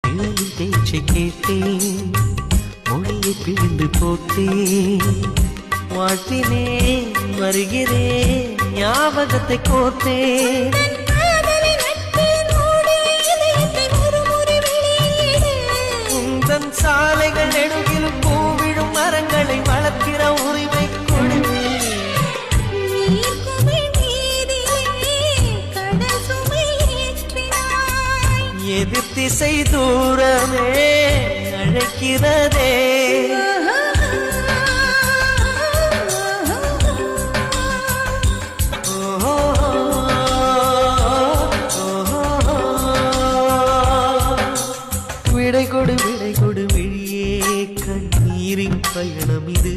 இளையின் பேச்சை கேட்டேன், மொழியை பிழிந்து போட்டேன், வாழ்த்தினேன் வருகிறேன் ஞாபகத்தை கோர்த்தேன். உந்தன் சாலைகள் நெடுகில் பூவிடும் மரங்களை வளர்க்கிற உரிமை கொடுத்தேன். எதிர் திசை தூரமே அழைக்கிறதே. விடை கொடு விழியே, கண்ணீரின் பயணம் இது.